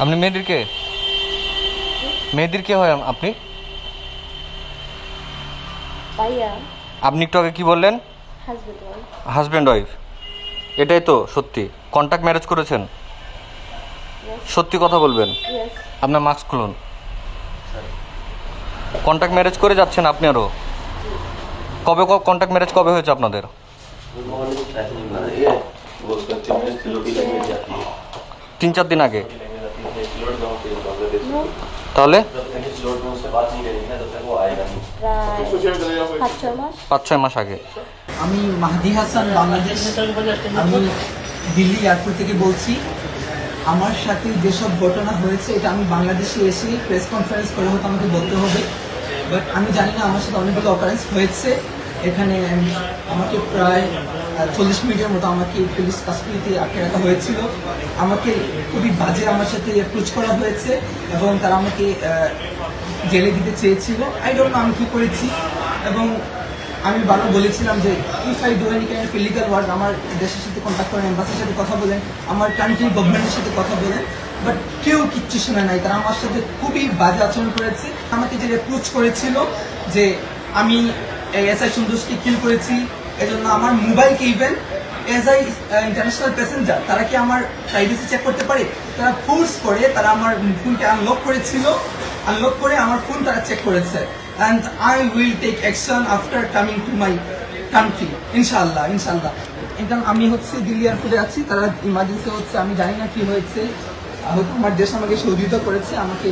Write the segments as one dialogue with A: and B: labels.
A: আপনি মেহেদির কে? মেহেদির কে হয় আপনি?
B: ভাইয়া
A: আপনি একটু আগে কি বললেন?
B: Husband wife.
A: হাজব্যান্ড ওয়াইফ, এটাই তো সত্যি? কন্ট্যাক্ট ম্যারেজ করেছেন? সত্যি কথা বলবেন।
B: ইয়েস।
A: আপনার মাস্ক খুলুন। কন্ট্যাক্ট ম্যারেজ করে যাচ্ছেন আপনি আরও? কবে কন্ট্যাক্ট ম্যারেজ কবে হয়েছে আপনাদের? 3-4 দিন আগে। তাহলে
B: প্রায়
A: 5-6 মাস আগে।
C: আমি মাহদি হাসান, বাংলাদেশ। আমি দিল্লি এয়ারপোর্ট থেকে বলছি। আমার সাথে যেসব ঘটনা হয়েছে এটা আমি বাংলাদেশে এসে প্রেস কনফারেন্স করে হয়তো আমাকে বলতে হবে, বাট আমি জানি না। আমার সাথে অনেকগুলো অকারেন্স হয়েছে এখানে। আমাকে প্রায় 40 মিনিটের মতো আমাকে পুলিশ কাস্টডিতে আটকে রাখা হয়েছিল। আমাকে খুবই বাজে আমার সাথে অ্যাপ্রোচ করা হয়েছে এবং তারা আমাকে জেলে দিতে চেয়েছিল। আই ডোন্ট নো আমি কী করেছি। এবং আমি বারবার বলেছিলাম যে if I do any kind of illegal work, আমার দেশের সাথে কন্ট্যাক্ট করেন, এম্বাসির সাথে কথা বলেন, আমার কান্ট্রি গভর্নমেন্টের সাথে কথা বলেন, বাট কেউ কিচ্ছু শোনে নাই। তারা আমার সাথে খুবই বাজে আচরণ করেছে। আমাকে যে অ্যাপ্রোচ করেছিল যে আমি এসআই সন্তোষকে কিল করেছি, এজন্য আমার মোবাইলকে even as I international passenger তারা কি আমার প্রাইভেসি চেক করতে পারে? তারা ফোর্স করে তারা আমার ফোনকে আনলক করেছিল। আনলক করে আমার ফোন তারা চেক করেছে। and I will take action after coming to my country, ইনশাআল্লাহ ইনশাআল্লাহ। এটা আমি হচ্ছে দিল্লি এয়ারপোর্টে আছি। তারা ইমার্জেন্সি হচ্ছে, আমি জানি না কি হয়েছে। হয়তো আমার দেশ আমাকে সহযোগিতা করেছে, আমাকে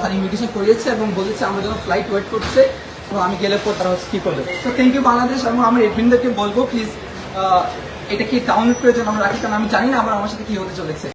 C: তারা ইমিগ্রেশন করিয়েছে এবং বলেছে আমার জন্য ফ্লাইট ওয়েট করছে। তো আমি গেলে পর তারা হচ্ছে কী করবে। তো থ্যাংক ইউ বাংলাদেশ। এবং আমার এডমিনদেরকে বলবো প্লিজ এটা কি টাউনের প্রয়োজন আমরা রাখি, কারণ আমি জানি না আমার সাথে কী হতে চলেছে।